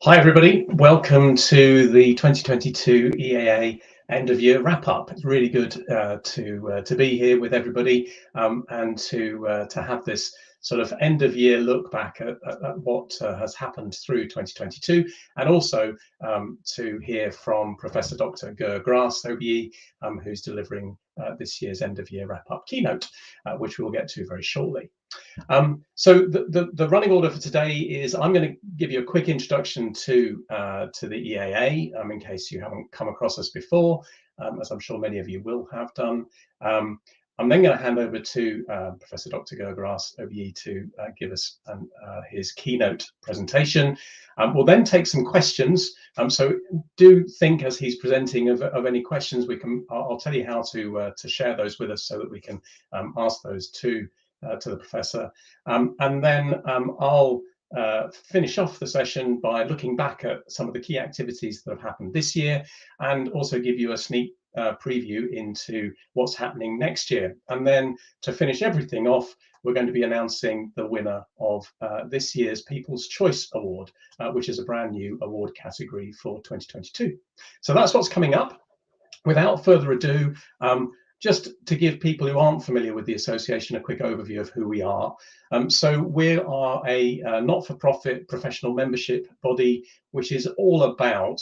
Hi everybody, welcome to the 2022 EAA end of year wrap up. It's really good to be here with everybody and to have this sort of end of year look back at what has happened through 2022, and also to hear from Professor Dr. Graus, OBE, who's delivering this year's end of year wrap up keynote, which we'll get to very shortly. So the running order for today is I'm going to give you a quick introduction to the EAA, in case you haven't come across us before, as I'm sure many of you will have done. I'm then going to hand over to Professor Dr. Graus, OBE, to give us his keynote presentation. We'll then take some questions. So do think as he's presenting of any questions. I'll tell you how to share those with us so that we can ask those to the professor, and then I'll finish off the session by looking back at some of the key activities that have happened this year, and also give you a sneak preview into what's happening next year. And then to finish everything off, we're going to be announcing the winner of this year's People's Choice Award, which is a brand new award category for 2022. So that's what's coming up. Without further ado, just to give people who aren't familiar with the association a quick overview of who we are. So we are a not-for-profit professional membership body, which is all about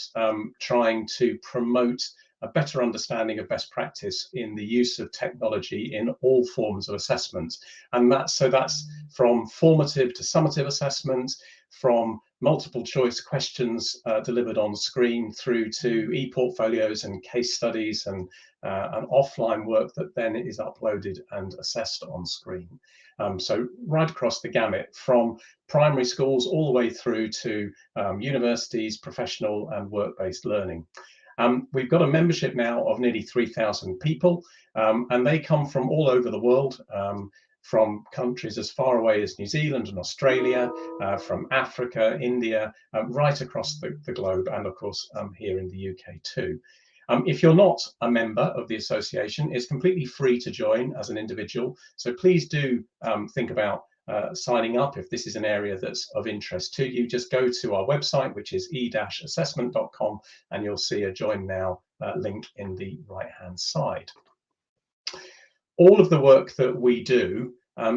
trying to promote a better understanding of best practice in the use of technology in all forms of assessment. And that's from formative to summative assessment, from multiple choice questions delivered on screen through to e-portfolios and case studies and offline work that then is uploaded and assessed on screen. So right across the gamut, from primary schools all the way through to universities, professional and work-based learning. We've got a membership now of nearly 3,000 people, and they come from all over the world, from countries as far away as New Zealand and Australia, from Africa, India, right across the globe, and of course here in the UK too. If you're not a member of the association, it's completely free to join as an individual. So please do think about signing up if this is an area that's of interest to you. Just go to our website, which is e-assessment.com, and you'll see a Join Now link in the right-hand side. All of the work that we do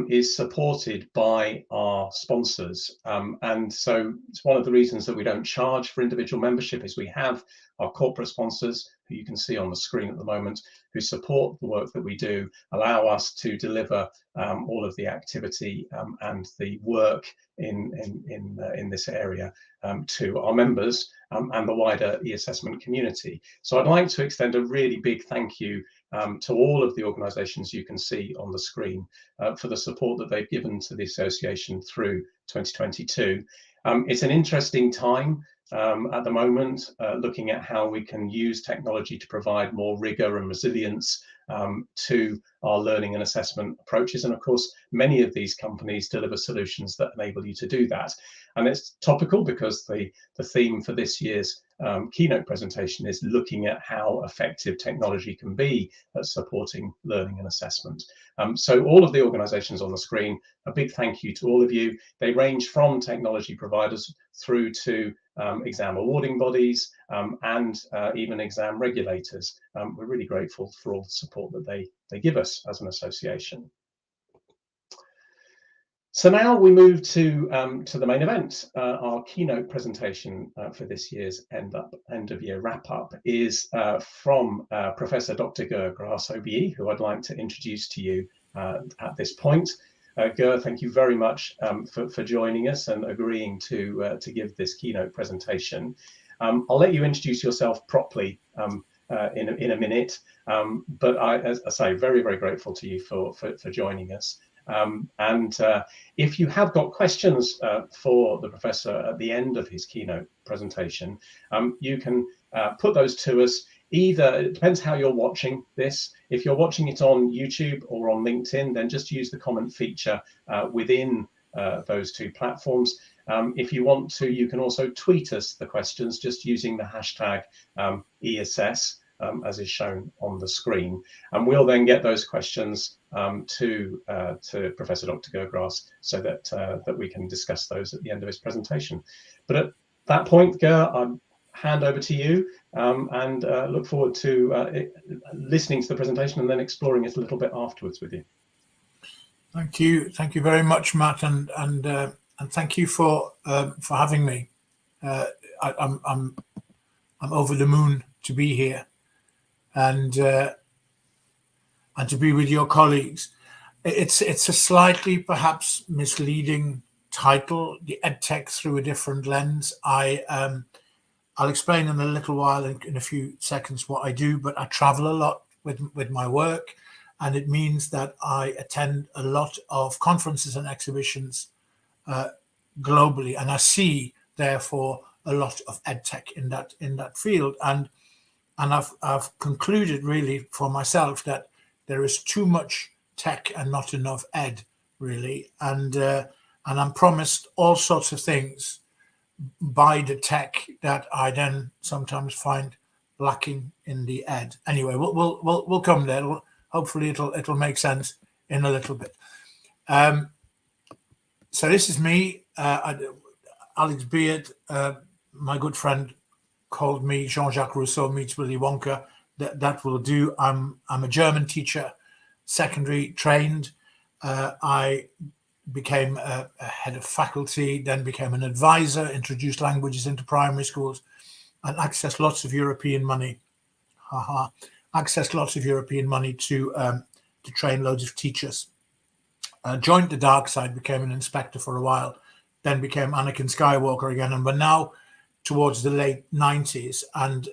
is supported by our sponsors, and so it's one of the reasons that we don't charge for individual membership is we have our corporate sponsors, who you can see on the screen at the moment, who support the work that we do, allow us to deliver all of the activity and the work in this area to our members and the wider e-assessment community. So I'd like to extend a really big thank you to all of the organisations you can see on the screen for the support that they've given to the association through 2022. It's an interesting time at the moment, looking at how we can use technology to provide more rigour and resilience to our learning and assessment approaches. And of course, many of these companies deliver solutions that enable you to do that. And it's topical because the theme for this year's keynote presentation is looking at how effective technology can be at supporting learning and assessment. So all of the organisations on the screen, a big thank you to all of you. They range from technology providers through to exam awarding bodies and even exam regulators. We're really grateful for all the support that they give us as an association. So now we move to the main event. Our keynote presentation for this year's end of year wrap up is from Professor Dr. Graus, OBE, who I'd like to introduce to you at this point. Thank you very much for joining us and agreeing to give this keynote presentation. I'll let you introduce yourself properly in a minute, but as I say, very, very grateful to you for joining us. And if you have got questions for the professor at the end of his keynote presentation, you can put those to us. Either, it depends how you're watching this. If you're watching it on YouTube or on LinkedIn, then just use the comment feature within those two platforms. If you want to, you can also tweet us the questions just using the hashtag eAssess, as is shown on the screen. And we'll then get those questions to Professor Dr. Graus so that we can discuss those at the end of his presentation. But that point, Ger, I hand over to you, and look forward to listening to the presentation and then exploring it a little bit afterwards with you. Thank you very much, Matt, and thank you for having me. I'm over the moon to be here, and to be with your colleagues. It's a slightly perhaps misleading title, the Edtech through a different lens. I'll explain in a little while, in a few seconds, what I do, but I travel a lot with my work, and it means that I attend a lot of conferences and exhibitions globally, and I see, therefore, a lot of Edtech in that field. And I've concluded really for myself that there is too much tech and not enough ed, really, and I'm promised all sorts of things by the tech that I then sometimes find lacking in the ed. Anyway, we'll come there. Hopefully, it'll make sense in a little bit. So this is me, Alex Beard. My good friend called me Jean-Jacques Rousseau meets Willy Wonka. That will do. I'm a German teacher, secondary trained. I became a head of faculty, then became an advisor, introduced languages into primary schools, and accessed lots of European money. Accessed lots of European money to train loads of teachers. Joined the dark side, became an inspector for a while, then became Anakin Skywalker again, and we're now towards the late 90s, and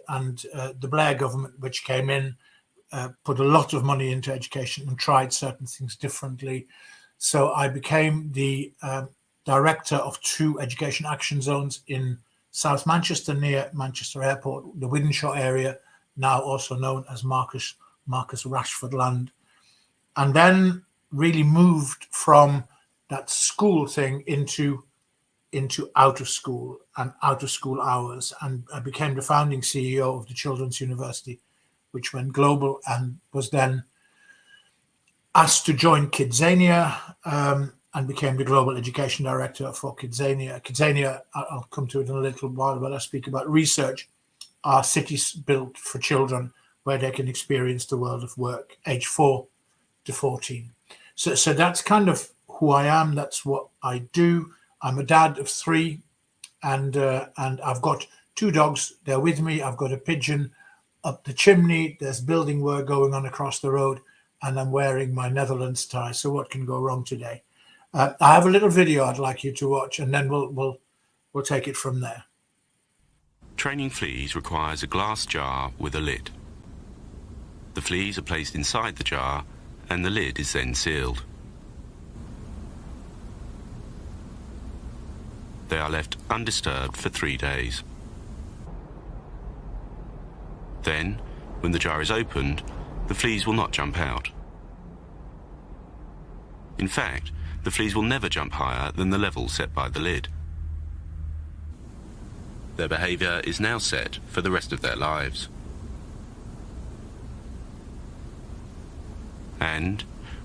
the Blair government, which came in, put a lot of money into education and tried certain things differently. So I became the director of 2 education action zones in South Manchester, near Manchester Airport, the Wythenshawe area, now also known as Marcus Rashford Land, and then really moved from that school thing into out of school and out of school hours, and I became the founding CEO of the Children's University, which went global, and was then asked to join Kidzania, and became the global education director for Kidzania. Kidzania, I'll come to it in a little while, but I speak about research, are cities built for children where they can experience the world of work, age 4 to 14. So that's kind of who I am. That's what I do. I'm a dad of 3, and I've got 2 dogs. They're with me. I've got a pigeon up the chimney. There's building work going on across the road, and I'm wearing my Netherlands tie. So what can go wrong today? I have a little video I'd like you to watch, and then we'll take it from there. Training fleas requires a glass jar with a lid. The fleas are placed inside the jar, and the lid is then sealed. They are left undisturbed for 3 days. Then, when the jar is opened, the fleas will not jump out. In fact, the fleas will never jump higher than the level set by the lid. Their behaviour is now set for the rest of their lives. And,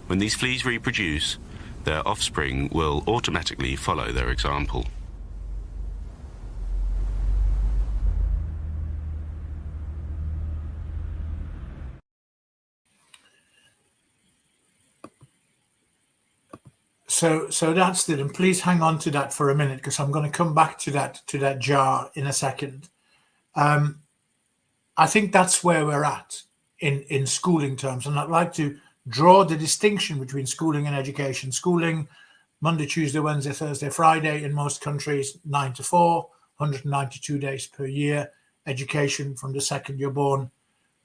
when these fleas reproduce, their offspring will automatically follow their example. So that's it, and please hang on to that for a minute, because I'm going to come back to that jar in a second. I think that's where we're at in schooling terms, and I'd like to draw the distinction between schooling and education. Schooling, Monday, Tuesday, Wednesday, Thursday, Friday in most countries, 9 to 4, 192 days per year. Education from the second you're born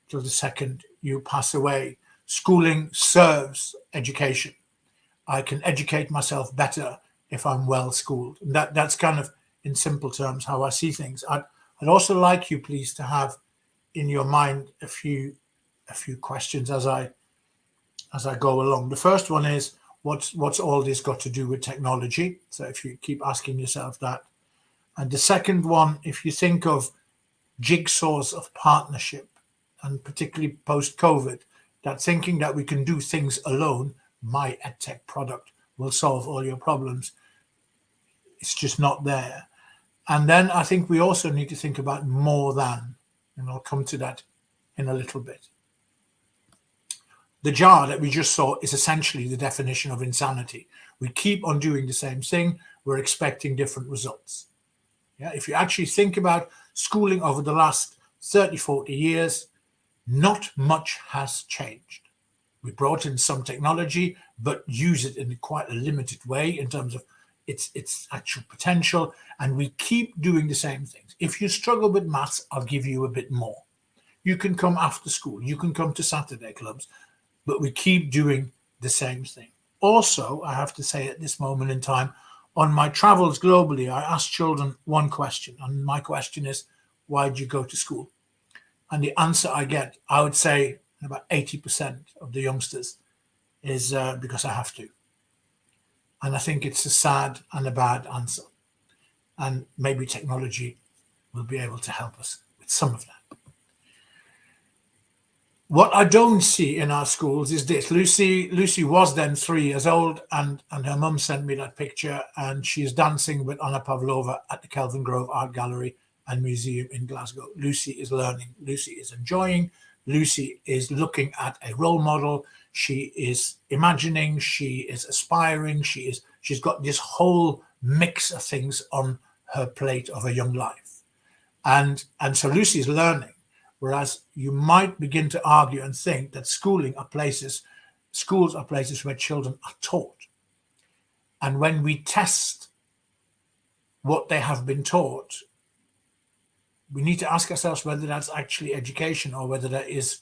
till the second you pass away. Schooling serves education. I can educate myself better if I'm well schooled. And that's kind of, in simple terms, how I see things. I'd also like you, please, to have in your mind a few questions as I go along. The first one is, what's all this got to do with technology? So if you keep asking yourself that. And the second one, if you think of jigsaws of partnership, and particularly post-COVID, that thinking that we can do things alone, my Edtech product will solve all your problems, it's just not there. And then I think we also need to think about more than, and I'll come to that in a little bit. The jar that we just saw is essentially the definition of insanity. We keep on doing the same thing. We're expecting different results. Yeah, if you actually think about schooling over the last 30, 40 years, not much has changed. We brought in some technology, but use it in quite a limited way in terms of its actual potential. And we keep doing the same things. If you struggle with maths, I'll give you a bit more. You can come after school. You can come to Saturday clubs. But we keep doing the same thing. Also, I have to say at this moment in time, on my travels globally, I ask children one question. And my question is, why did you go to school? And the answer I get, I would say about 80% of the youngsters, is because I have to. And I think it's a sad and a bad answer. And maybe technology will be able to help us with some of that. What I don't see in our schools is this. Lucy was then 3 years old, and her mum sent me that picture, and she's dancing with Anna Pavlova at the Kelvin Grove Art Gallery and Museum in Glasgow. Lucy is learning. Lucy is enjoying. Lucy is looking at a role model. She is imagining. She is aspiring. She's got this whole mix of things on her plate of a young life, and so Lucy is learning. Whereas you might begin to argue and think that schools are places where children are taught. And when we test what they have been taught, we need to ask ourselves whether that's actually education or whether that is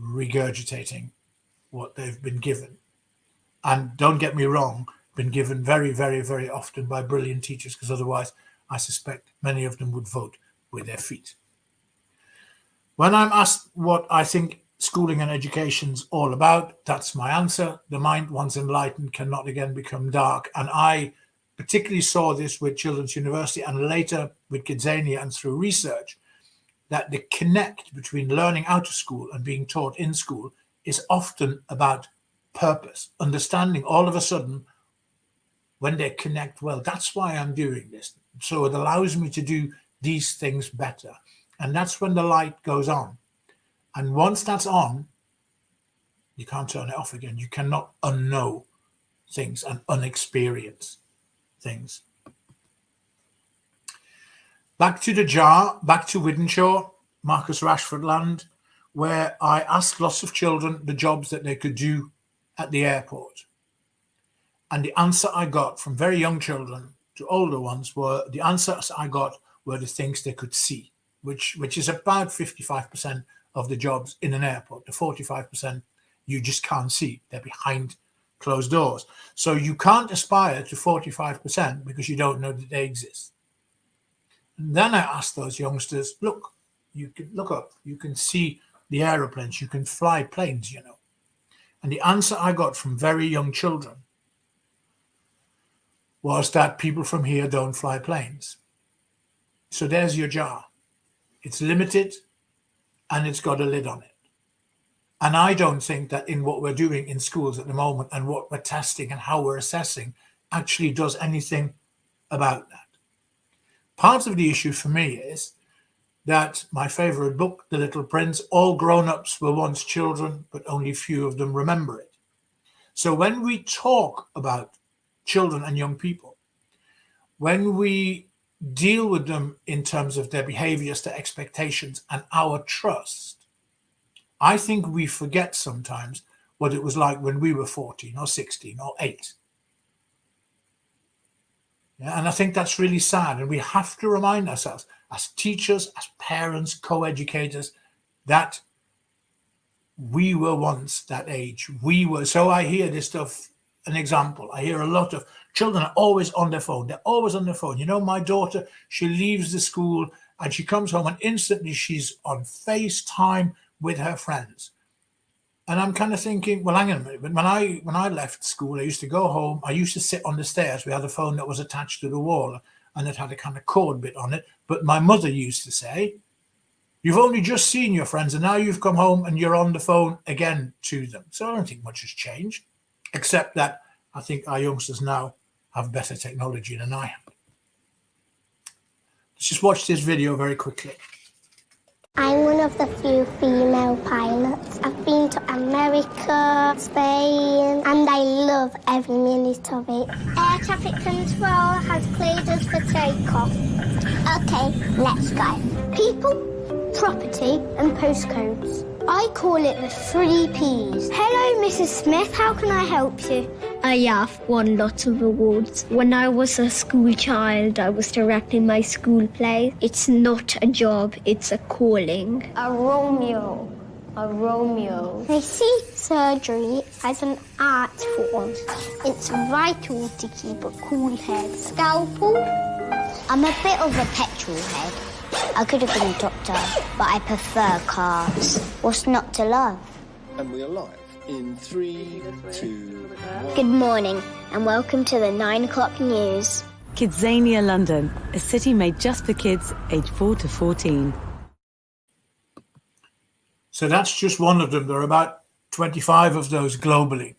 regurgitating what they've been given. And don't get me wrong, been given very, very, very often by brilliant teachers, because otherwise I suspect many of them would vote with their feet. When I'm asked what I think schooling and education's all about, that's my answer. The mind, once enlightened, cannot again become dark. And I particularly saw this with Children's University and later with Kidzania and through research, that the connect between learning out of school and being taught in school is often about purpose, understanding all of a sudden when they connect well. That's why I'm doing this. So it allows me to do these things better. And that's when the light goes on. And once that's on, you can't turn it off again. You cannot unknow things and unexperience things. Back to the jar, back to Wythenshawe, Marcus Rashford land, where I asked lots of children the jobs that they could do at the airport. And the answer I got from very young children to older ones were the things they could see. Which is about 55% of the jobs in an airport. The 45% you just can't see. They're behind closed doors. So you can't aspire to 45% because you don't know that they exist. And then I asked those youngsters, look, you can look up, you can see the aeroplanes, you can fly planes, you know. And the answer I got from very young children was that people from here don't fly planes. So there's your jar. It's limited and it's got a lid on it. And I don't think that in what we're doing in schools at the moment and what we're testing and how we're assessing actually does anything about that. Part of the issue for me is that my favorite book, The Little Prince, all grown-ups were once children, but only few of them remember it. So when we talk about children and young people, when we deal with them in terms of their behaviors, their expectations, and our trust, I think we forget sometimes what it was like when we were 14 or 16 or 8. Yeah, and I think that's really sad. And we have to remind ourselves as teachers, as parents, co-educators, that we were once that age. So I hear this stuff, an example. I hear a lot of children are always on their phone. They're always on their phone. You know, my daughter, she leaves the school and she comes home and instantly she's on FaceTime with her friends. And I'm kind of thinking, well, hang on a minute. But when I left school, I used to go home. I used to sit on the stairs. We had a phone that was attached to the wall and it had a kind of cord bit on it. But my mother used to say, you've only just seen your friends and now you've come home and you're on the phone again to them. So I don't think much has changed, except that I think our youngsters now have better technology than I have. Let's just watch this video very quickly. I'm one of the few female pilots. I've been to America, Spain, and I love every minute of it. Air traffic control has cleared us for takeoff. Okay, let's go. People, property, and postcodes. I call it the 3 Ps. Hello, Mrs. Smith. How can I help you? I have won lots of awards. When I was a school child, I was directing my school play. It's not a job, it's a calling. A Romeo. A Romeo. They see surgery as an art form. It's vital to keep a cool head. Scalpel? I'm a bit of a petrol head. I could have been a doctor, but I prefer cars. What's not to love? And we are live in 3, 2, 1. Good morning, and welcome to the 9 o'clock news. Kidzania, London, a city made just for kids aged 4 to 14. So that's just one of them. There are about 25 of those globally.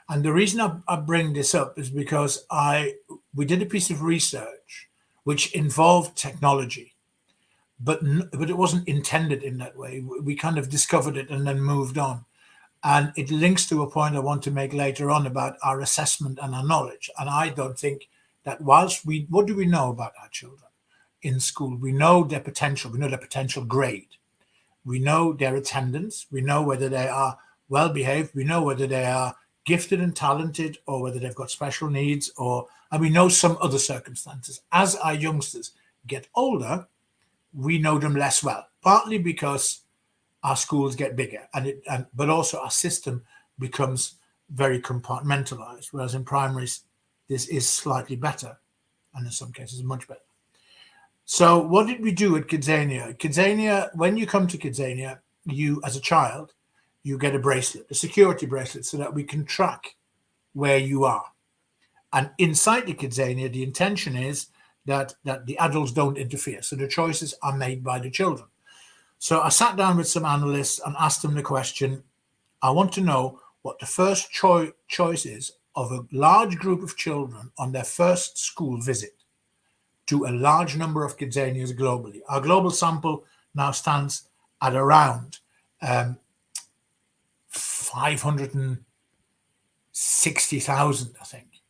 And the reason I bring this up is because we did a piece of research which involved technology, but it wasn't intended in that way. We kind of discovered it and then moved on. And it links to a point I want to make later on about our assessment and our knowledge. And I don't think that what do we know about our children in school? We know their potential. We know their potential grade. We know their attendance. We know whether they are well behaved. We know whether they are gifted and talented, or whether they've got special needs, and we know some other circumstances. As our youngsters get older, we know them less well, partly because our schools get bigger, but also our system becomes very compartmentalized, whereas in primaries, this is slightly better, and in some cases, much better. So what did we do at Kidzania? Kidzania, when you come to Kidzania, you, as a child, you get a bracelet, a security bracelet, so that we can track where you are. And inside the Kidzania, the intention is that the adults don't interfere. So the choices are made by the children. So I sat down with some analysts and asked them the question, I want to know what the first choice is of a large group of children on their first school visit to a large number of Kidzanias globally. Our global sample now stands at around 560,000, I think.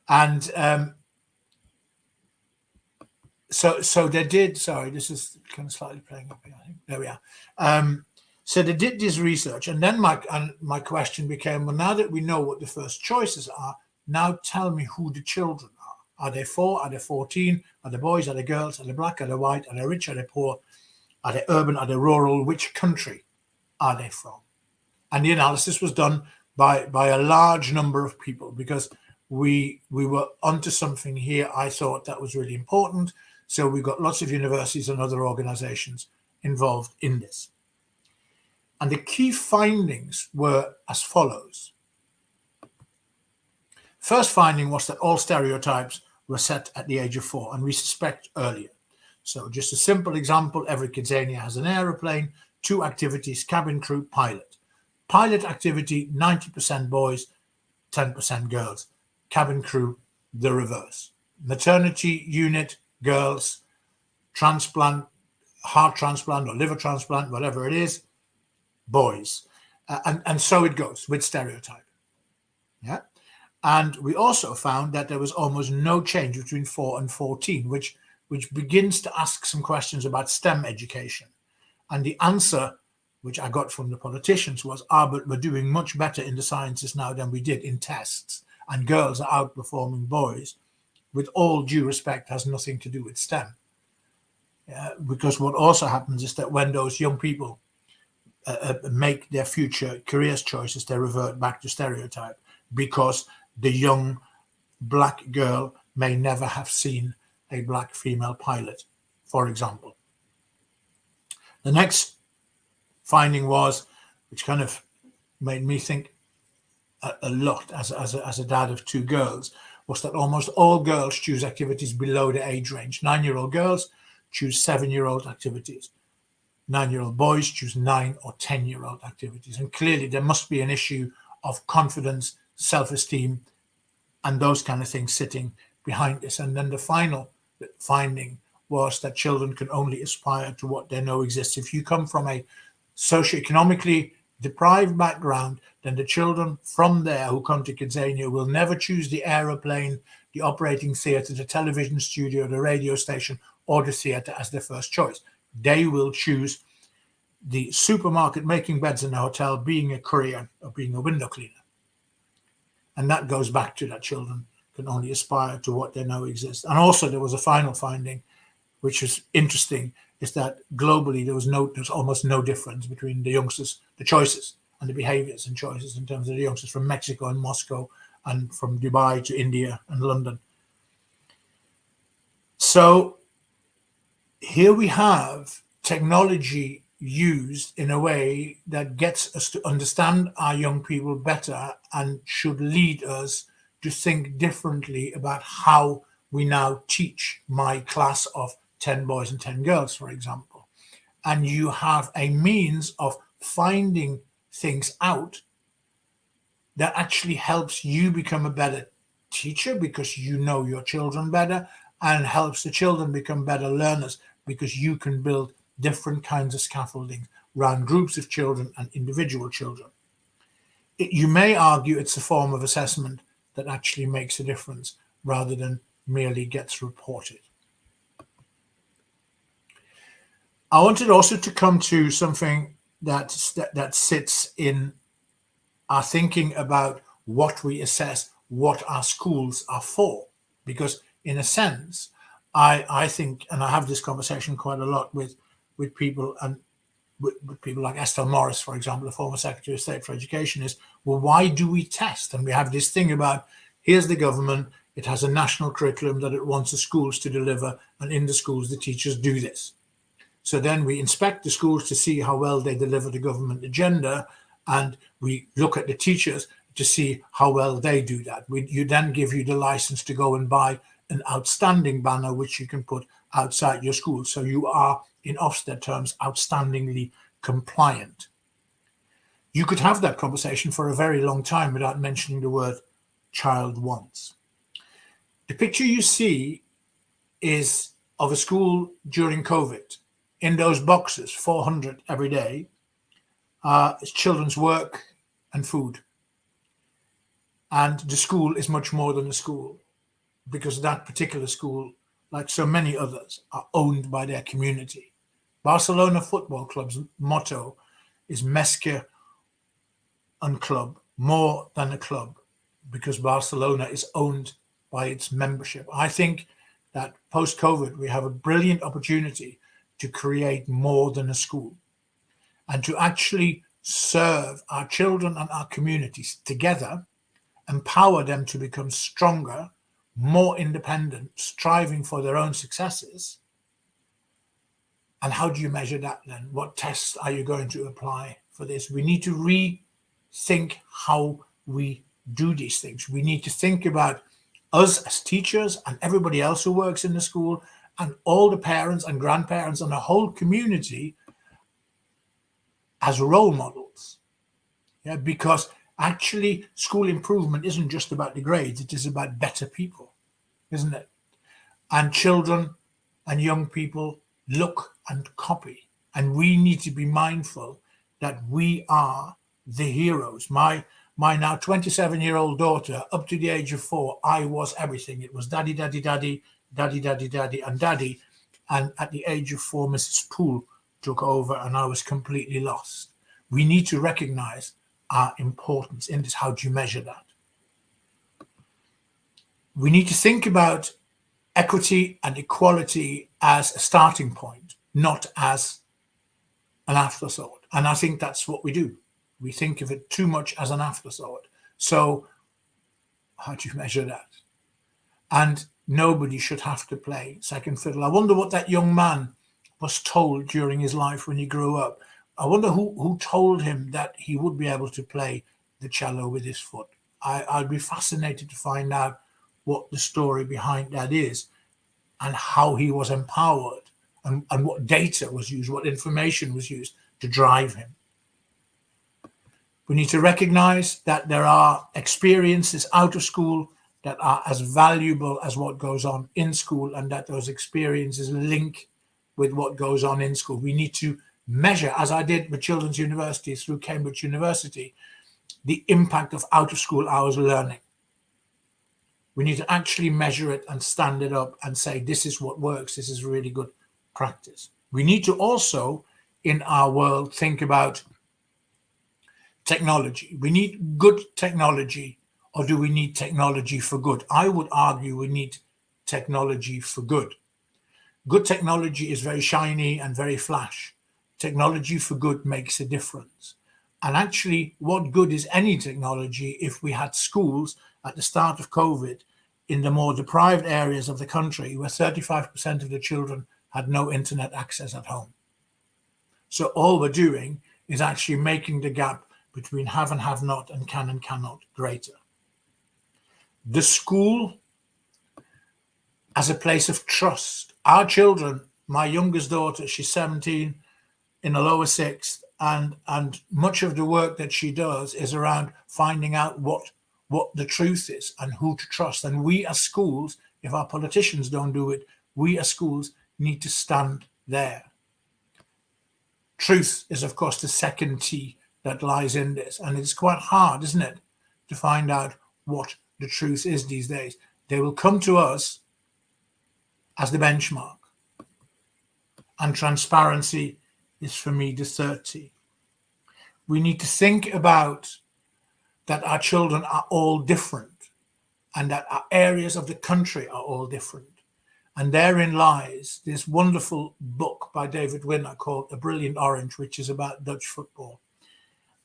And so they did, sorry, this is kind of slightly playing up here, I think. There we are. So they did this research, and then my question became, well, now that we know what the first choices are, now tell me who the children are. Are they 4? Are they 14? Are they boys? Are they girls? Are they black? Are they white? Are they rich? Are they poor? Are they urban? Are they rural? Which country are they from? And the analysis was done by a large number of people, because we were onto something here I thought that was really important. So we got lots of universities and other organizations involved in this. And the key findings were as follows. First finding was that all stereotypes were set at the age of 4, and we suspect earlier. So just a simple example, every Kidzania has an aeroplane, 2 activities, cabin crew, pilot. Pilot activity, 90% boys, 10% girls. Cabin crew, the reverse. Maternity unit, girls. Transplant, heart transplant or liver transplant, whatever it is, boys. And so it goes with stereotype. Yeah. And we also found that there was almost no change between 4 and 14, which begins to ask some questions about STEM education. And the answer, which I got from the politicians, was, but we're doing much better in the sciences now than we did in tests. And girls are outperforming boys. With all due respect, has nothing to do with STEM. Because what also happens is that when those young people make their future careers choices, they revert back to stereotype, because the young black girl may never have seen a black female pilot, for example. The next finding was, which kind of made me think a lot as a dad of 2 girls, was that almost all girls choose activities below the age range. 9-year-old girls choose 7-year-old activities. 9-year-old boys choose 9 or 10-year-old activities. And clearly there must be an issue of confidence, self-esteem, and those kind of things sitting behind this. And then the final finding was that children can only aspire to what they know exists. If you come from a socioeconomically deprived background, then the children from there who come to Kidzania will never choose the aeroplane, the operating theatre, the television studio, the radio station, or the theatre as their first choice. They will choose the supermarket, making beds in the hotel, being a courier, or being a window cleaner. And that goes back to that children can only aspire to what they know exists. And also there was a final finding, which is interesting, is that globally there's almost no difference between the youngsters, the choices and the behaviors and choices in terms of the youngsters from Mexico and Moscow and from Dubai to India and London. So here we have technology used in a way that gets us to understand our young people better and should lead us to think differently about how we now teach my class of 10 boys and 10 girls, for example. And you have a means of finding things out that actually helps you become a better teacher because you know your children better, and helps the children become better learners because you can build different kinds of scaffolding around groups of children and individual children. You may argue it's a form of assessment that actually makes a difference rather than merely gets reported. I wanted also to come to something that sits in our thinking about what we assess, what our schools are for. Because in a sense, I think, and I have this conversation quite a lot with people, and with people like Estelle Morris, for example, the former Secretary of State for Education, is, well, why do we test? And we have this thing about, here's the government, it has a national curriculum that it wants the schools to deliver, and in the schools the teachers do this. So then we inspect the schools to see how well they deliver the government agenda, and we look at the teachers to see how well they do that. You then give you the license to go and buy an outstanding banner which you can put outside your school. So you are, in Ofsted terms, outstandingly compliant. You could have that conversation for a very long time without mentioning the word child once. The picture you see is of a school during COVID. In those boxes, 400 every day, is children's work and food. And the school is much more than a school, because that particular school, like so many others, are owned by their community. Barcelona Football Club's motto is Més que un club, more than a club, because Barcelona is owned by its membership. I think that post-COVID, we have a brilliant opportunity to create more than a school and to actually serve our children and our communities together, empower them to become stronger, more independent, striving for their own successes. And how do you measure that then? What tests are you going to apply for this? We need to rethink how we do these things. We need to think about us as teachers and everybody else who works in the school and all the parents and grandparents and the whole community as role models. Yeah, because actually school improvement isn't just about the grades, it is about better people, isn't it? And children and young people look and copy, and we need to be mindful that we are the heroes. My now 27-year-old daughter, up to the age of 4, I was everything. It was daddy, daddy, daddy, daddy, daddy, daddy, and daddy. And at the age of 4, Mrs. Poole took over and I was completely lost. We need to recognize our importance in this. How do you measure that? We need to think about equity and equality as a starting point, not as an afterthought. And I think that's what we do. We think of it too much as an afterthought. So how do you measure that? And nobody should have to play second fiddle. I wonder what that young man was told during his life when he grew up. I wonder who told him that he would be able to play the cello with his foot. I'd be fascinated to find out what the story behind that is and how he was empowered and what data was used, what information was used to drive him. We need to recognize that there are experiences out of school that are as valuable as what goes on in school, and that those experiences link with what goes on in school. We need to measure, as I did with Children's University through Cambridge University, the impact of out-of-school hours learning. We need to actually measure it and stand it up and say, this is what works, this is really good practice. We need to also, in our world, think about technology. We need good technology, or do we need technology for good? I would argue we need technology for good. Good technology is very shiny and very flash. Technology for good makes a difference. And actually, what good is any technology if we had schools at the start of COVID in the more deprived areas of the country where 35% of the children had no internet access at home? So all we're doing is actually making the gap between have and have not and can and cannot greater. The school as a place of trust. Our children, my youngest daughter, she's 17, in the lower sixth, and much of the work that she does is around finding out what the truth is and who to trust. And we as schools, if our politicians don't do it, we as schools need to stand there. Truth is, of course, the second T that lies in this. And it's quite hard, isn't it, to find out what the truth is these days. They will come to us as the benchmark. And transparency is, for me, the third T. We need to think about that our children are all different and that our areas of the country are all different. And therein lies this wonderful book by David Winner called A Brilliant Orange, which is about Dutch football.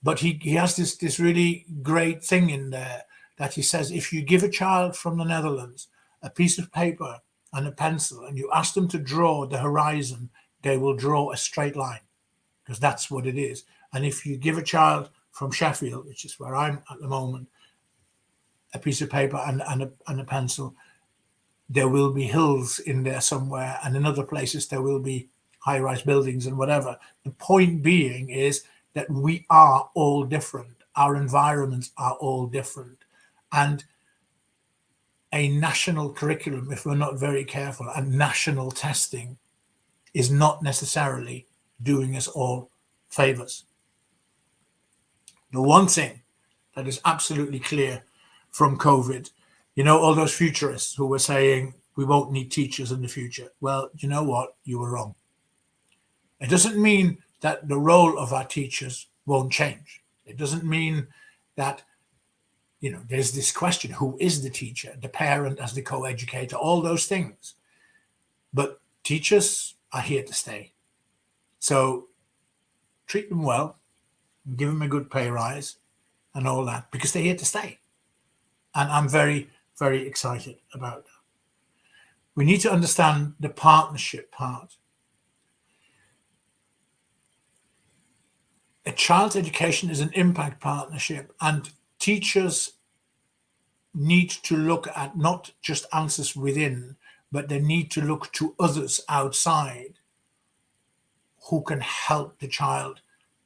But he has this really great thing in there that he says, if you give a child from the Netherlands a piece of paper and a pencil and you ask them to draw the horizon, they will draw a straight line, because that's what it is. And if you give a child from Sheffield, which is where I'm at the moment, a piece of paper and a pencil, there will be hills in there somewhere, and in other places there will be high-rise buildings and whatever. The point being is that we are all different. Our environments are all different. And a national curriculum, if we're not very careful, and national testing is not necessarily doing us all favors. The one thing that is absolutely clear from COVID, you know, all those futurists who were saying we won't need teachers in the future. Well, you know what? You were wrong. It doesn't mean that the role of our teachers won't change. It doesn't mean that, you know, there's this question, who is the teacher, the parent as the co-educator, all those things. But teachers are here to stay. So treat them well, give them a good pay rise and all that, because they're here to stay. And I'm very, very excited about that. We need to understand the partnership part. A child's education is an impact partnership, and teachers need to look at not just answers within, but they need to look to others outside who can help the child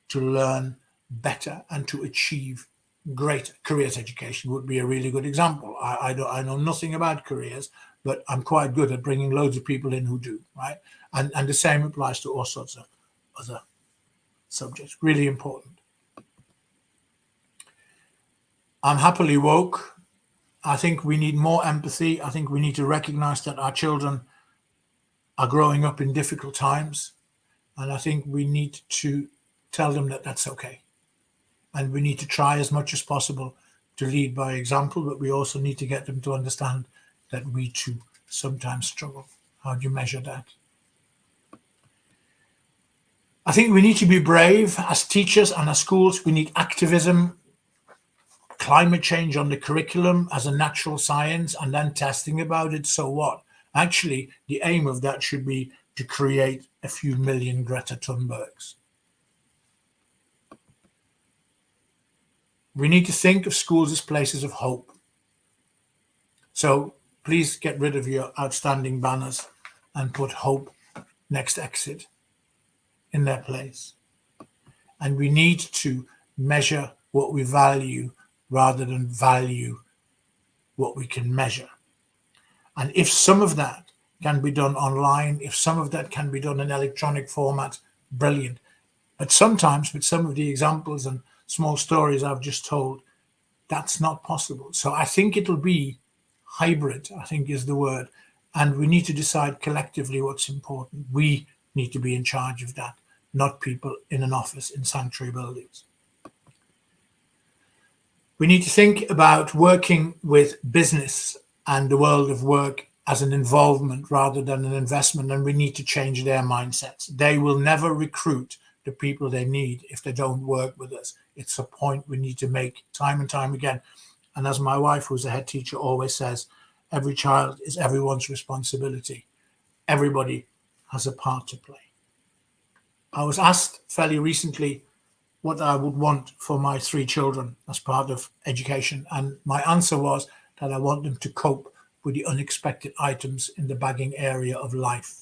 to learn better and to achieve greater. Careers education would be a really good example. I know nothing about careers, but I'm quite good at bringing loads of people in who do, right? And the same applies to all sorts of other subjects. Really important. I'm happily woke. I think we need more empathy. I think we need to recognize that our children are growing up in difficult times. And I think we need to tell them that that's okay. And we need to try as much as possible to lead by example, but we also need to get them to understand that we too sometimes struggle. How do you measure that? I think we need to be brave as teachers and as schools. We need activism, climate change on the curriculum as a natural science, and then testing about it. So what? Actually, the aim of that should be to create a few million Greta Thunbergs. We need to think of schools as places of hope. So please get rid of your outstanding banners and put hope next exit in their place. And we need to measure what we value rather than value what we can measure. And if some of that can be done online, if some of that can be done in electronic format, brilliant. But sometimes with some of the examples and small stories I've just told, that's not possible. So I think it'll be hybrid, I think is the word. And we need to decide collectively what's important. We need to be in charge of that, not people in an office in sanctuary buildings. We need to think about working with business and the world of work as an involvement rather than an investment, and we need to change their mindsets. They will never recruit the people they need if they don't work with us. It's a point we need to make time and time again. And as my wife, who's a head teacher, always says, every child is everyone's responsibility. Everybody has a part to play. I was asked fairly recently what I would want for my 3 children as part of education, and my answer was that I want them to cope with the unexpected items in the bagging area of life.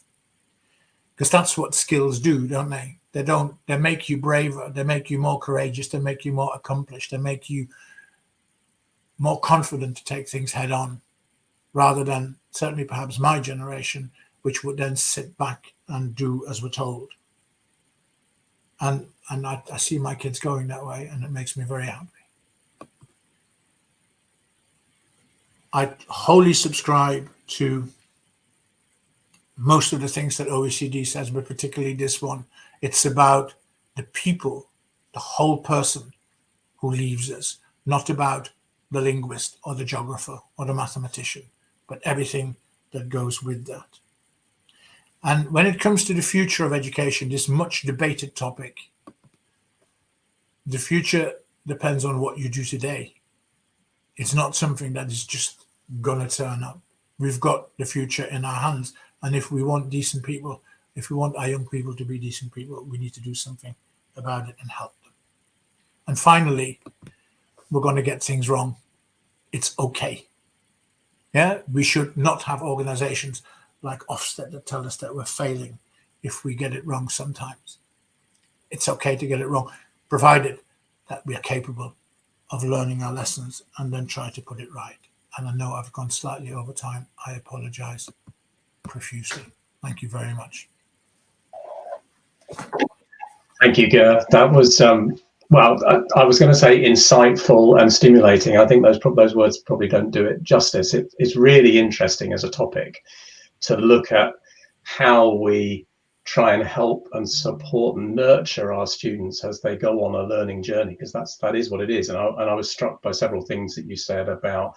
Because that's what skills do, don't they? They make you braver, they make you more courageous, they make you more accomplished, they make you more confident to take things head on, rather than certainly perhaps my generation, which would then sit back and do as we're told. And I see my kids going that way, and it makes me very happy. I wholly subscribe to most of the things that OECD says, but particularly this one. It's about the people, the whole person who leaves us, not about the linguist or the geographer or the mathematician, but everything that goes with that. And when it comes to the future of education, this much debated topic, the future depends on what you do today. It's not something that is just going to turn up. We've got the future in our hands. And if we want decent people, if we want our young people to be decent people, we need to do something about it and help them. And finally, we're going to get things wrong. It's okay. Yeah, we should not have organizations like Ofsted that tell us that we're failing if we get it wrong sometimes. It's okay to get it wrong, provided that we are capable of learning our lessons and then try to put it right. And I know I've gone slightly over time. I apologize profusely. Thank you very much. Thank you, Ger. That was, well, I was going to say insightful and stimulating. I think those words probably don't do it justice. It's really interesting as a topic to look at how we try and help and support and nurture our students as they go on a learning journey, because that is what it is. And I was struck by several things that you said about,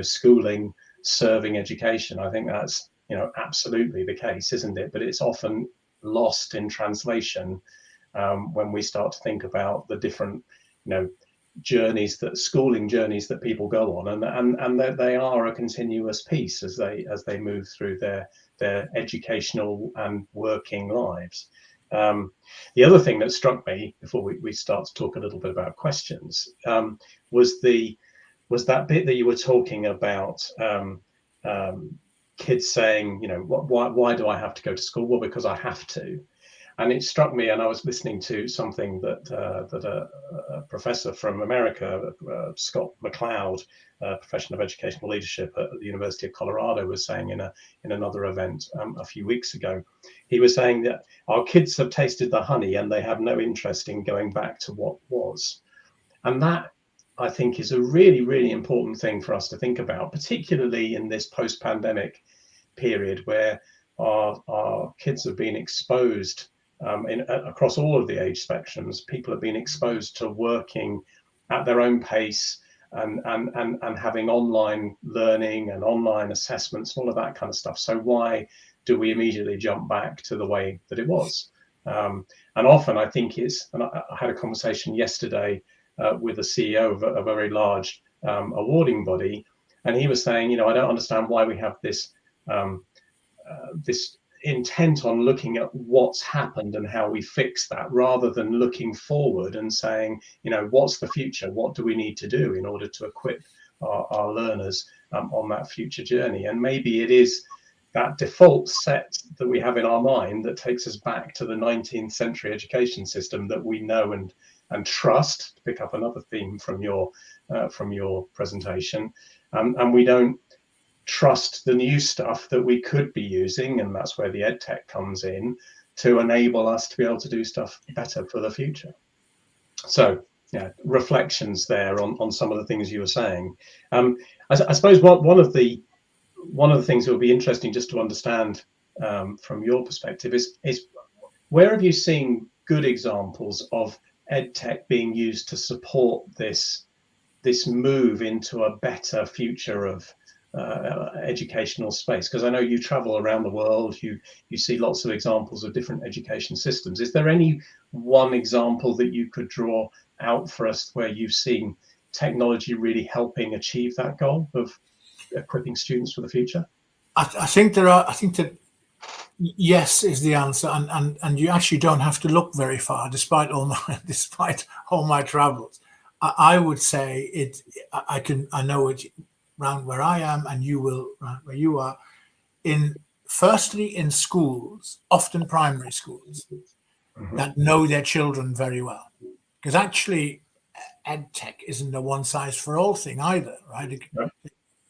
schooling, serving education. I think that's, absolutely the case, isn't it? But it's often lost in translation when we start to think about the different, journeys, schooling journeys that people go on, and they are a continuous piece as they move through their educational and working lives. The other thing that struck me before we start to talk a little bit about questions was that bit that you were talking about, kids saying, why do I have to go to school? Well, because I have to. And it struck me, and I was listening to something that a professor from America, Scott McLeod, profession of educational leadership at the University of Colorado, was saying in another event a few weeks ago. He was saying that our kids have tasted the honey and they have no interest in going back to what was. And that, I think, is a really, really important thing for us to think about, particularly in this post-pandemic period where our kids have been exposed across all of the age spectrums. People have been exposed to working at their own pace and having online learning and online assessments and all of that kind of stuff. So why do we immediately jump back to the way that it was? And often I think and I had a conversation yesterday with the CEO of a very large awarding body, and he was saying, I don't understand why we have this intent on looking at what's happened and how we fix that, rather than looking forward and saying, what's the future? What do we need to do in order to equip our learners on that future journey? And maybe it is that default set that we have in our mind that takes us back to the 19th century education system that we know and trust, to pick up another theme from your presentation, and we don't trust the new stuff that we could be using, and that's where the Edtech comes in to enable us to be able to do stuff better for the future. So yeah, reflections there on some of the things you were saying. I suppose one of the things that would be interesting just to understand from your perspective is where have you seen good examples of Edtech being used to support this move into a better future of educational space? Because I know you travel around the world, you see lots of examples of different education systems. Is there any one example that you could draw out for us where you've seen technology really helping achieve that goal of equipping students for the future? I think there are. I think that yes is the answer, and you actually don't have to look very far, despite all my travels. I would say it. I know it around where I am, and you will right where you are. Firstly in schools, often primary schools, that know their children very well, because actually Edtech isn't a one size for all thing either, right?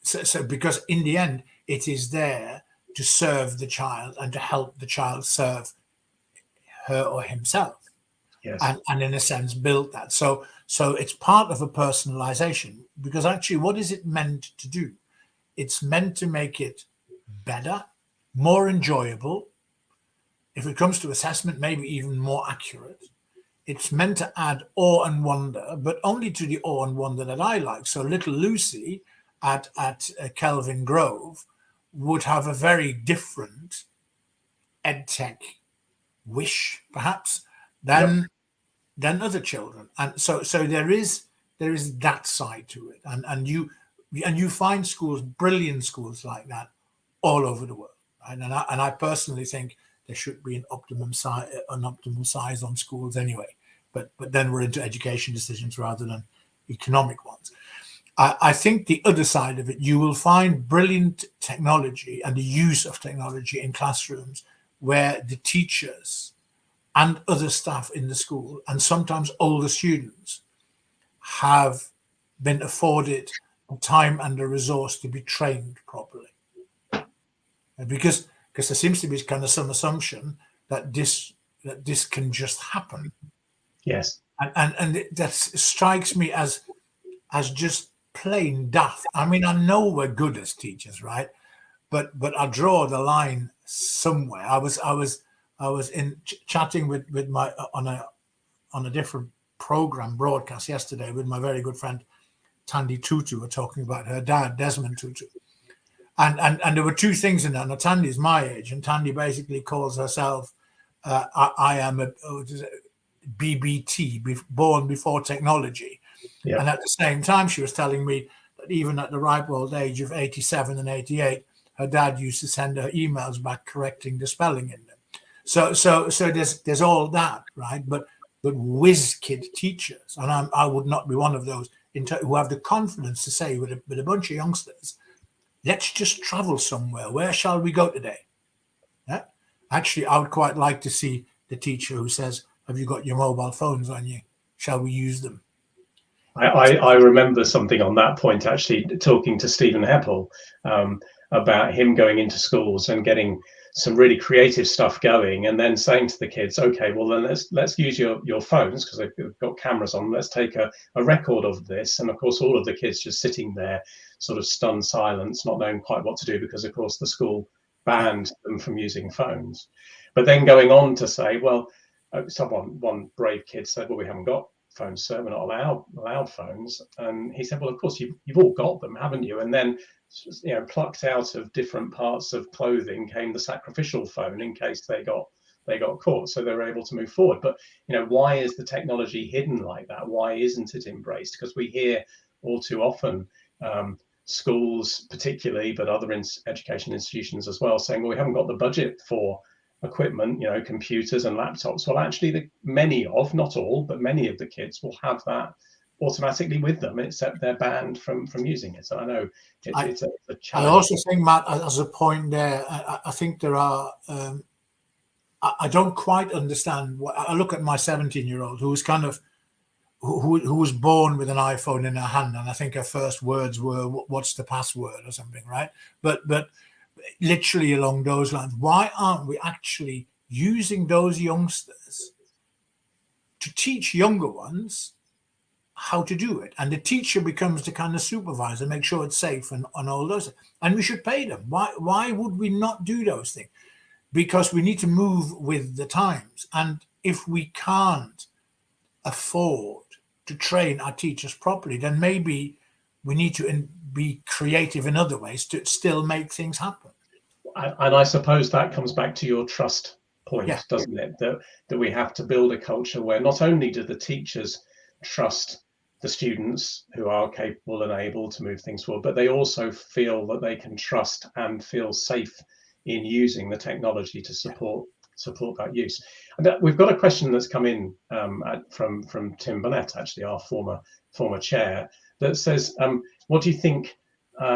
So because in the end it is there to serve the child and to help the child serve her or himself. Yes. And in a sense build that. So it's part of a personalization, because actually what is it meant to do? It's meant to make it better, more enjoyable. If it comes to assessment, maybe even more accurate. It's meant to add awe and wonder, but only to the awe and wonder that I like. So little Lucy at Kelvin Grove would have a very different Edtech wish, perhaps, than other children. And so there is that side to it. And you find schools, brilliant schools like that all over the world. Right? And I personally think there should be an optimum size on schools anyway. But then we're into education decisions rather than economic ones. I think the other side of it, you will find brilliant technology and the use of technology in classrooms where the teachers and other staff in the school, and sometimes older students, have been afforded the time and the resource to be trained properly. Because there seems to be kind of some assumption that this can just happen. Yes. And that strikes me as just plain daft. I mean, I know we're good as teachers, right? But I draw the line somewhere. I was in chatting with my on a different program broadcast yesterday with my very good friend Tandy Tutu. We're talking about her dad, Desmond Tutu, and there were two things in that. Now Tandy's my age, and Tandy basically calls herself I am a BBT, born before technology. Yep. And at the same time, she was telling me that even at the ripe old age of 87 and 88, her dad used to send her emails back correcting the spelling in them. So there's all that, right? But whiz kid teachers, and I would not be one of those who have the confidence to say with a bunch of youngsters, let's just travel somewhere. Where shall we go today? Yeah? Actually, I would quite like to see the teacher who says, have you got your mobile phones on you? Shall we use them? I remember something on that point, actually, talking to Stephen Heppel about him going into schools and getting some really creative stuff going, and then saying to the kids, okay, well then let's use your phones, because they've got cameras on. Let's take a record of this. And of course, all of the kids just sitting there, sort of stunned silence, not knowing quite what to do, because of course the school banned them from using phones. But then going on to say, well, one brave kid said, well, we haven't got phones, sir, we're not allowed phones. And he said, well, of course you've all got them, haven't you? And then, plucked out of different parts of clothing came the sacrificial phone in case they got caught, so they were able to move forward. But why is the technology hidden like that? Why isn't it embraced? Because we hear all too often schools particularly, but other education institutions as well, saying, well, we haven't got the budget for equipment, computers and laptops. Well, actually, many of, not all, but many of the kids will have that automatically with them, except they're banned from using it. So I know it's a challenge. I also think, Matt, as a point there, I think there are, I don't quite understand I look at my 17-year-old who's kind of, who was born with an iPhone in her hand, and I think her first words were, "What's the password?" or something, right? But literally along those lines. Why aren't we actually using those youngsters to teach younger ones how to do it? And the teacher becomes the kind of supervisor, make sure it's safe and all those. And we should pay them. Why would we not do those things? Because we need to move with the times. And if we can't afford to train our teachers properly, then maybe we need to be creative in other ways to still make things happen. And I suppose that comes back to your trust point, Yeah. doesn't it? That we have to build a culture where not only do the teachers trust the students who are capable and able to move things forward, but they also feel that they can trust and feel safe in using the technology to support that use. And we've got a question that's come in from Tim Burnett, actually our former chair, that says, what do you think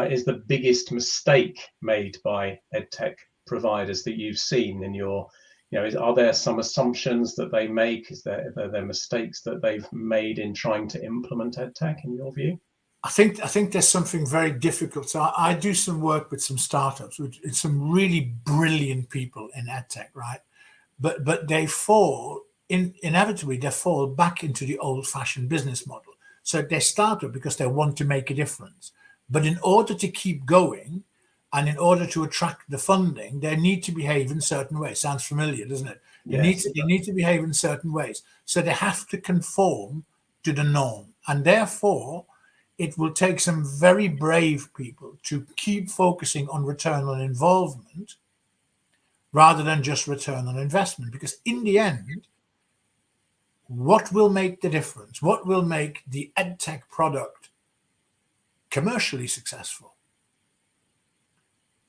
is the biggest mistake made by EdTech providers that you've seen in your, are there some assumptions that they make? Are there mistakes that they've made in trying to implement EdTech in your view? I think there's something very difficult. So I do some work with some startups, with some really brilliant people in EdTech, right? But they inevitably fall back into the old-fashioned business model. So they start up because they want to make a difference. But in order to keep going and in order to attract the funding, they need to behave in certain ways. Sounds familiar, doesn't it? Yes. They need to behave in certain ways. So they have to conform to the norm. And therefore, it will take some very brave people to keep focusing on return on involvement rather than just return on investment. Because in the end, what will make the difference? What will make the EdTech product commercially successful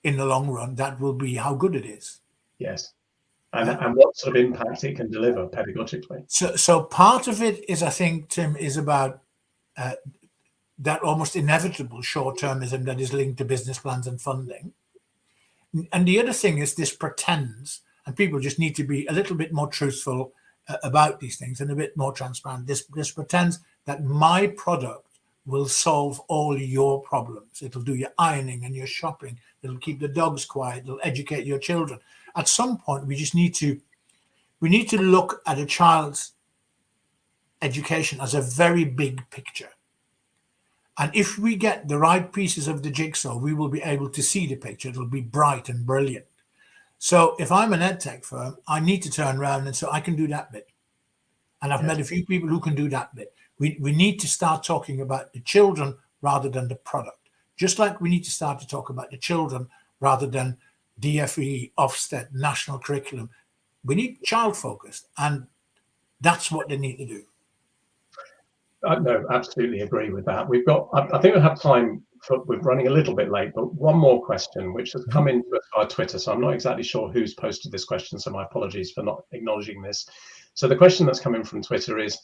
in the long run? That will be how good it is. Yes. And what sort of impact it can deliver pedagogically. So part of it is, I think, Tim, is about that almost inevitable short-termism that is linked to business plans and funding. And the other thing is this pretends, and people just need to be a little bit more truthful about these things and a bit more transparent. This pretends that my product will solve all your problems. It'll do your ironing and your shopping. It'll keep the dogs quiet. It'll educate your children. At some point, we need to look at a child's education as a very big picture. And if we get the right pieces of the jigsaw, we will be able to see the picture. It'll be bright and brilliant. So if I'm an EdTech firm, I need to turn around and say, I can do that bit. And I've met a few people who can do that bit. We need to start talking about the children rather than the product. Just like we need to start to talk about the children rather than DFE, Ofsted, national curriculum. We need child-focused, and that's what they need to do. No, absolutely agree with that. I think we have time we're running a little bit late, but one more question, which has come into us via Twitter. So I'm not exactly sure who's posted this question. So my apologies for not acknowledging this. So the question that's coming from Twitter is,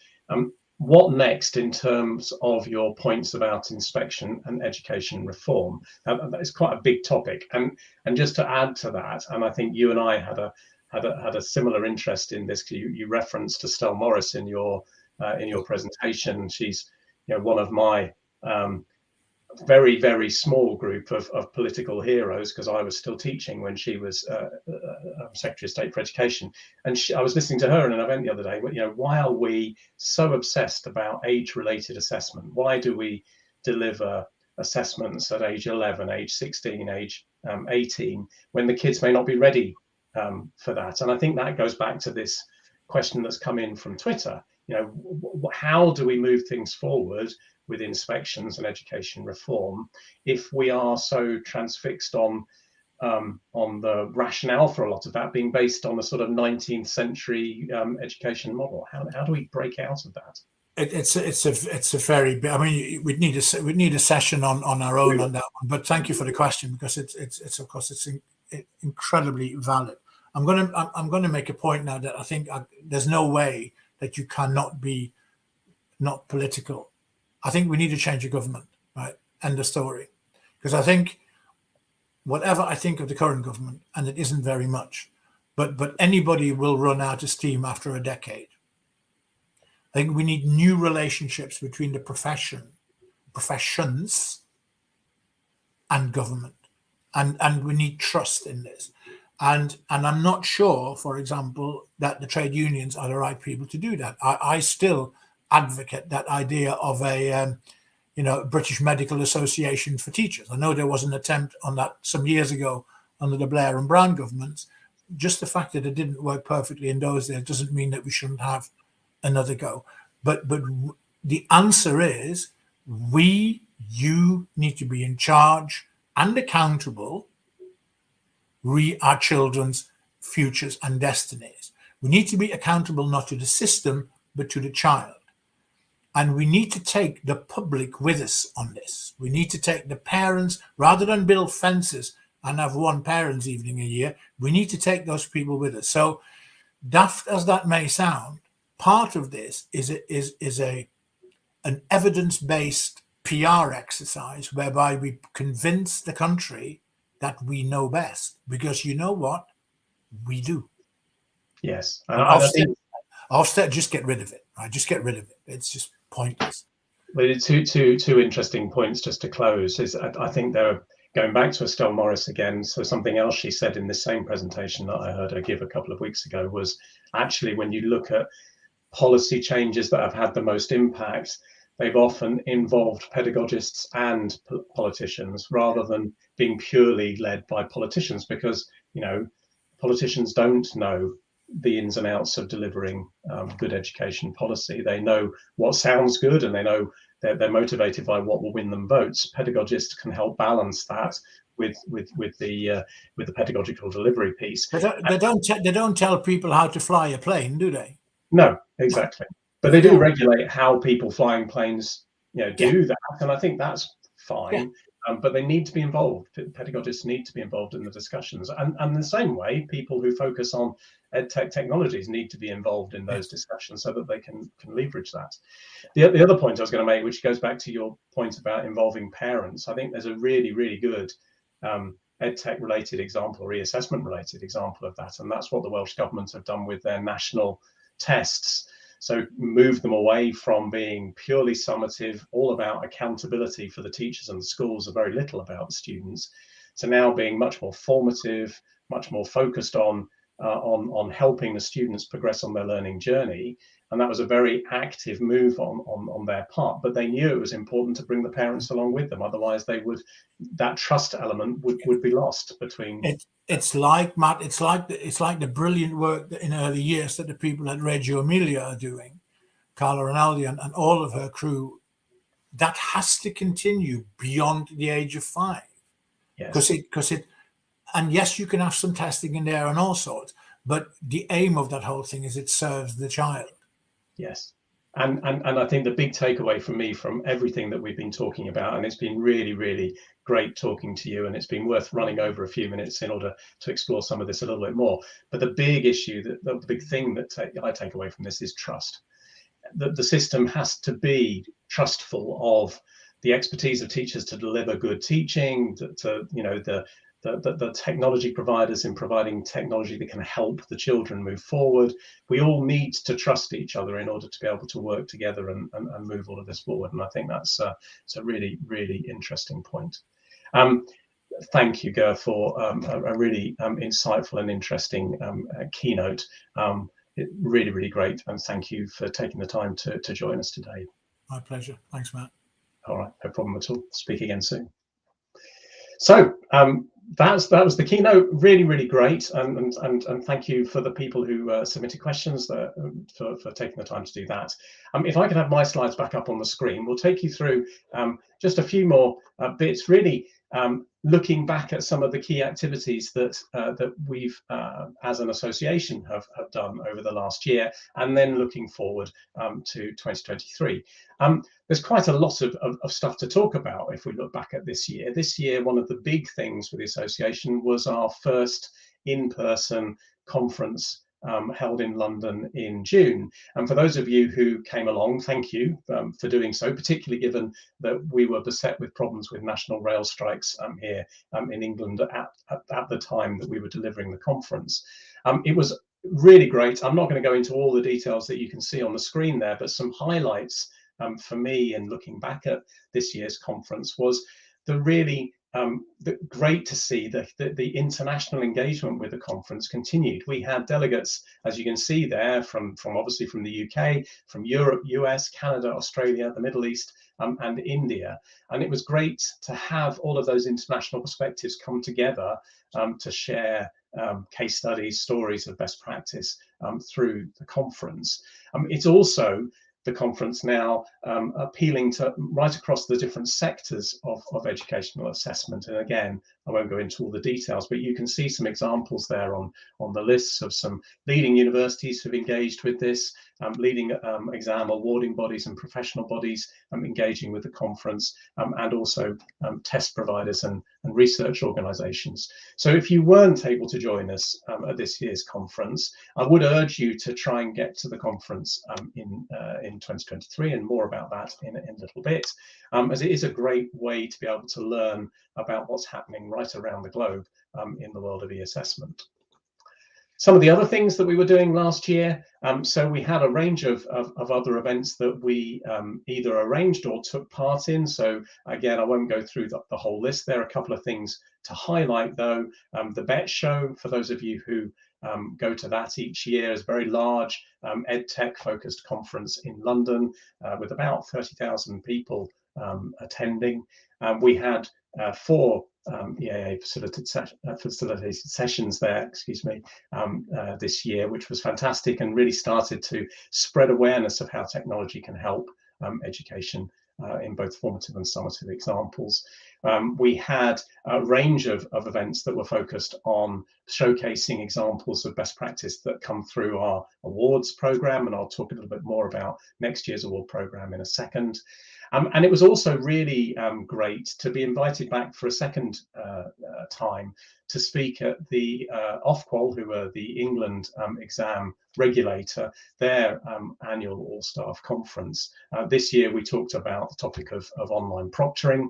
what next in terms of your points about inspection and education reform? That is quite a big topic. And just to add to that, and I think you and I had a similar interest in this. You referenced Estelle Morris in your presentation. She's one of my very, very small group of political heroes, because I was still teaching when she was Secretary of State for Education. And I was listening to her in an event the other day. Why are we so obsessed about age-related assessment? Why do we deliver assessments at age 11, age 16, age 18, when the kids may not be ready for that? And I think that goes back to this question that's come in from Twitter. How do we move things forward with inspections and education reform if we are so transfixed on the rationale for a lot of that being based on a sort of 19th century education model? How do we break out of that? It's a very big. I mean, we'd need a session on our own on that one. But thank you for the question, because it's of course it's incredibly valid. I'm going to make a point now that I think there's no way that you cannot be not political. I think we need to change the government, right? End of story. Because I think whatever I think of the current government, and it isn't very much, but anybody will run out of steam after a decade. I think we need new relationships between the professions and government, and we need trust in this. And I'm not sure, for example, that the trade unions are the right people to do that. I still advocate that idea of a British Medical Association for teachers. I know there was an attempt on that some years ago under the Blair and Brown governments. Just the fact that it didn't work perfectly in those days doesn't mean that we shouldn't have another go. But the answer is you need to be in charge and accountable our children's futures and destinies. We need to be accountable not to the system, but to the child. And we need to take the public with us on this. We need to take the parents, rather than build fences and have one parents' evening a year, we need to take those people with us. So daft as that may sound, part of this is an evidence-based PR exercise whereby we convince the country that we know best, because you know what? We do. Yes. Ofsted, just get rid of it. Right? Just get rid of it. It's just pointless. But it's two interesting points just to close. Is I think they're going back to Estelle Morris again. So something else she said in the same presentation that I heard her give a couple of weeks ago was actually, when you look at policy changes that have had the most impact, they've often involved pedagogists and politicians rather than being purely led by politicians, because politicians don't know the ins and outs of delivering good education policy. They know what sounds good, and they know they're motivated by what will win them votes. Pedagogists can help balance that with the pedagogical delivery piece. They don't tell people how to fly a plane, do they? No, exactly. But they do regulate how people flying planes, do that, and I think that's fine. Yeah. But they need to be involved. Pedagogists need to be involved in the discussions, and the same way, people who focus on Edtech technologies need to be involved in those discussions so that they can leverage that. The other point I was going to make, which goes back to your point about involving parents, I think there's a really, really good Edtech related example, reassessment related example of that, and that's what the Welsh Government have done with their national tests. So move them away from being purely summative, all about accountability for the teachers and the schools, are very little about the students, to now being much more formative, much more focused on helping the students progress on their learning journey. And that was a very active move on their part. But they knew it was important to bring the parents along with them. Otherwise, that trust element would be lost between. It's like, Matt, it's like the brilliant work that in early years that the people at Reggio Emilia are doing, Carla Rinaldi and all of her crew. That has to continue beyond the age of 5. Yes. Because and yes, you can have some testing in there and all sorts, but the aim of that whole thing is it serves the child. Yes. And I think the big takeaway for me from everything that we've been talking about, and it's been really, really great talking to you, and it's been worth running over a few minutes in order to explore some of this a little bit more. But the big issue, the big thing that I take away from this is trust. The system has to be trustful of the expertise of teachers to deliver good teaching, the technology providers in providing technology that can help the children move forward. We all need to trust each other in order to be able to work together and move all of this forward. And I think that's a really, really interesting point. Thank you, Ger, for a really insightful and interesting keynote. Really, really great. And thank you for taking the time to join us today. My pleasure. Thanks, Matt. All right, no problem at all. Speak again soon. So that was the keynote. Really, really great, and thank you for the people who submitted questions for taking the time to do that. If I could have my slides back up on the screen, we'll take you through just a few more bits, really looking back at some of the key activities that we've as an association have done over the last year, and then looking forward to 2023. There's quite a lot of stuff to talk about if we look back at this year. This year, one of the big things for the association was our first in-person conference held in London in June. And for those of you who came along, thank you for doing so, particularly given that we were beset with problems with national rail strikes here in England at the time that we were delivering the conference. It was really great. I'm not going to go into all the details that you can see on the screen there, but some highlights for me in looking back at this year's conference was the really great to see the international engagement with the conference continued. We had delegates, as you can see there, from obviously from the UK, from Europe, US, Canada, Australia, the Middle East, and India. And it was great to have all of those international perspectives come together to share case studies, stories of best practice through the conference. It's also the conference now appealing to right across the different sectors of educational assessment. And again, I won't go into all the details, but you can see some examples there on the lists of some leading universities who've engaged with this, leading exam awarding bodies and professional bodies engaging with the conference, and also test providers and research organizations. So if you weren't able to join us at this year's conference, I would urge you to try and get to the conference in 2023, and more about that in a little bit, as it is a great way to be able to learn about what's happening right around the globe in the world of e-assessment. Some of the other things that we were doing last year, so we had a range of other events that we either arranged or took part in. So again, I won't go through the whole list. There are a couple of things to highlight though. The BET show, for those of you who go to that each year, is a very large Edtech focused conference in London with about 30,000 people attending. We had 4 EAA facilitated sessions there, this year, which was fantastic and really started to spread awareness of how technology can help education in both formative and summative examples. We had a range of events that were focused on showcasing examples of best practice that come through our awards program, and I'll talk a little bit more about next year's award program in a second. And it was also really great to be invited back for a second time to speak at the Ofqual, who are the England exam regulator, their annual all-staff conference. This year we talked about the topic of online proctoring,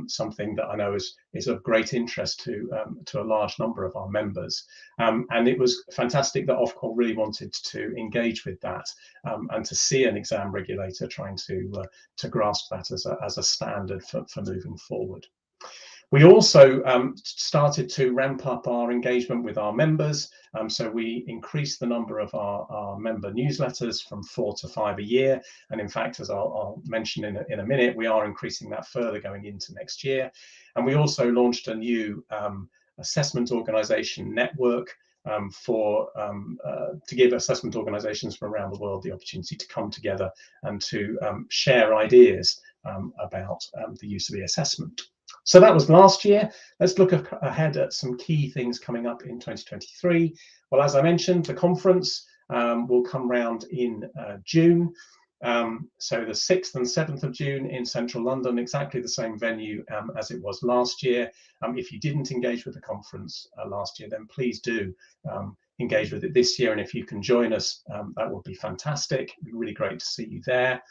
something that I know is of great interest to a large number of our members. And it was fantastic that Ofqual really wanted to engage with that and to see an exam regulator trying to grasp that as a standard for moving forward. We also started to ramp up our engagement with our members. So we increased the number of our member newsletters from 4 to 5 a year. And in fact, as I'll mention in a minute, we are increasing that further going into next year. And we also launched a new assessment organization network to give assessment organizations from around the world the opportunity to come together and to share ideas about the use of e-assessment. So that was last year. Let's look ahead at some key things coming up in 2023. Well, as I mentioned, the conference will come round in June. So the 6th and 7th of June in central London, exactly the same venue as it was last year. If you didn't engage with the conference last year, then please do engage with it this year. And if you can join us, that would be fantastic. It'd be really great to see you there.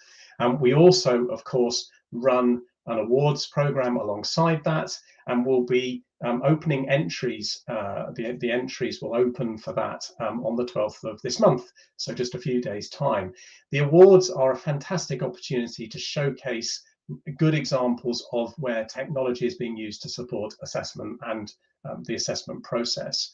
We also, of course, run an awards program alongside that, and we'll be opening entries. The entries will open for that on the 12th of this month, so just a few days' time. The awards are a fantastic opportunity to showcase good examples of where technology is being used to support assessment and the assessment process.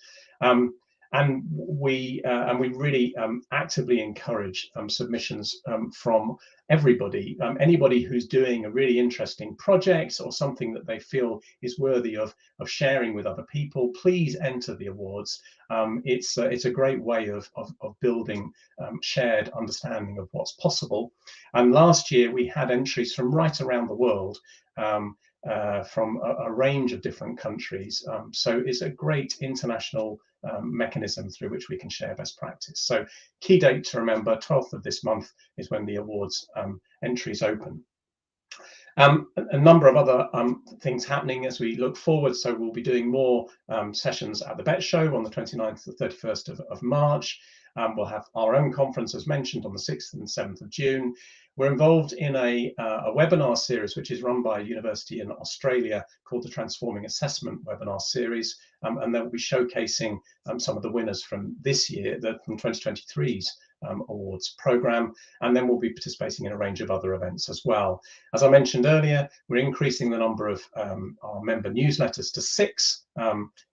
And we really actively encourage submissions from everybody, anybody who's doing a really interesting project or something that they feel is worthy of sharing with other people. Please enter the awards. It's a great way of building shared understanding of what's possible. And last year we had entries from right around the world, from a range of different countries. So it's a great international mechanism through which we can share best practice. So key date to remember, 12th of this month is when the awards entries open. A number of other things happening as we look forward. So we'll be doing more sessions at the BET show on the 29th to 31st of March. We'll have our own conference, as mentioned, on the 6th and 7th of June. We're involved in a webinar series which is run by a university in Australia called the Transforming Assessment webinar series, and they'll be showcasing some of the winners from this year, from 2023's awards program, and then we'll be participating in a range of other events as well. As I mentioned earlier, we're increasing the number of our member newsletters to 6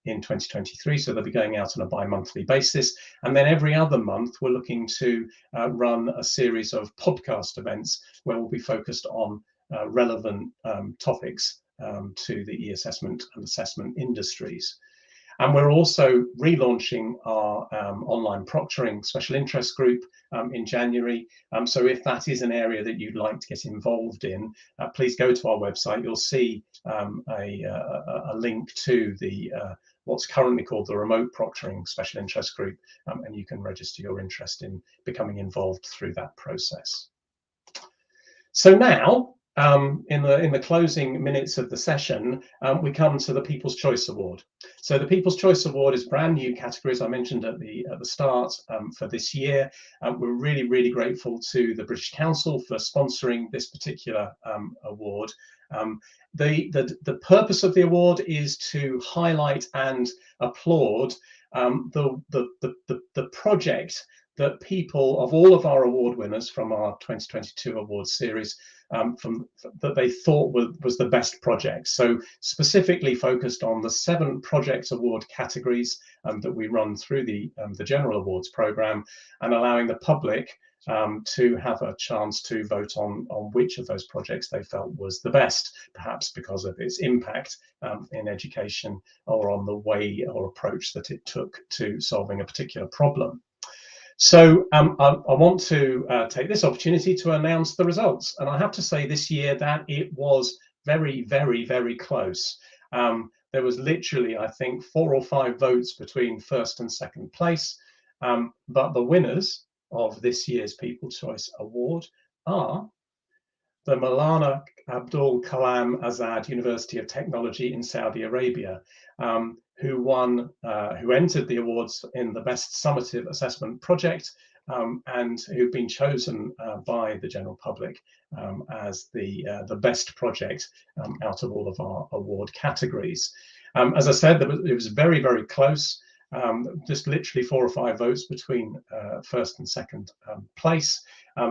in 2023, so they'll be going out on a bi-monthly basis, and then every other month we're looking to run a series of podcast events where we'll be focused on relevant topics to the e-assessment and assessment industries. And we're also relaunching our online proctoring special interest group in January. So if that is an area that you'd like to get involved in, please go to our website. You'll see a link to the what's currently called the remote proctoring special interest group, and you can register your interest in becoming involved through that process. So now, in the closing minutes of the session, we come to the People's Choice Award. So the People's Choice Award is a brand new category, as I mentioned at the start, for this year. We're really grateful to the British Council for sponsoring this particular award. The purpose of the award is to highlight and applaud the project that people of all of our award winners from our 2022 awards series that they thought was the best project. So specifically focused on the 7 project award categories that we run through the general awards program, and allowing the public to have a chance to vote on which of those projects they felt was the best, perhaps because of its impact in education or on the way or approach that it took to solving a particular problem. So I want to take this opportunity to announce the results, and I have to say this year that it was very close. There was literally, I think, 4 or 5 votes between first and second place, but the winners of this year's People's Choice Award are the Maulana Abdul Kalam Azad University of Technology in Saudi Arabia, who entered the awards in the Best Summative Assessment Project, and who've been chosen by the general public as the best project out of all of our award categories. As I said, it was very close. Just literally 4 or 5 votes between first and second place.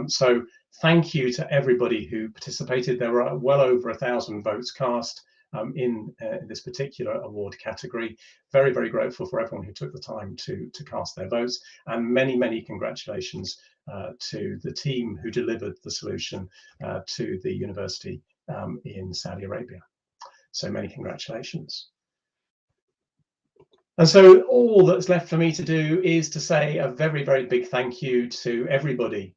So thank you to everybody who participated. There were well over 1,000 votes cast in this particular award category. Very grateful for everyone who took the time to cast their votes, and many congratulations to the team who delivered the solution to the university in Saudi Arabia. So many congratulations. And so all that's left for me to do is to say a very big thank you to everybody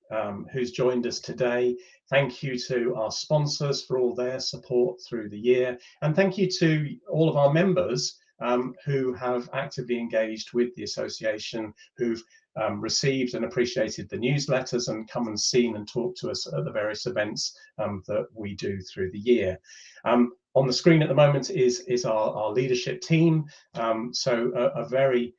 who's joined us today. Thank you to our sponsors for all their support through the year. And thank you to all of our members who have actively engaged with the association, who've received and appreciated the newsletters and come and seen and talked to us at the various events that we do through the year. On the screen at the moment is our leadership team. So a very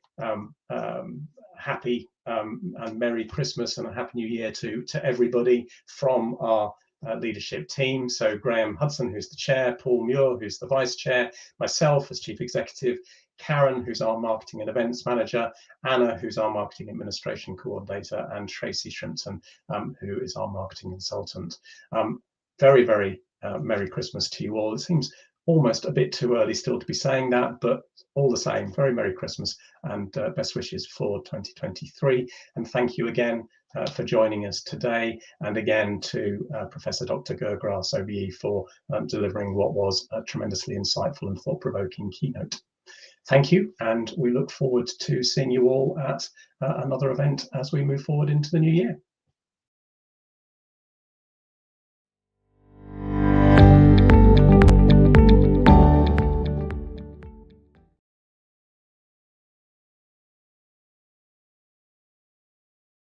happy and Merry Christmas and a Happy New Year to everybody from our leadership team. So Graham Hudson, who's the chair, Paul Muir, who's the vice chair, myself as chief executive, Karen, who's our marketing and events manager, Anna, who's our marketing administration coordinator, and Tracy Shrimpton, who is our marketing consultant. Very Merry Christmas to you all. It seems almost a bit too early still to be saying that, but all the same, very Merry Christmas and best wishes for 2023. And thank you again for joining us today, and again to Professor Dr. Graus OBE for delivering what was a tremendously insightful and thought-provoking keynote. Thank you, and we look forward to seeing you all at another event as we move forward into the new year.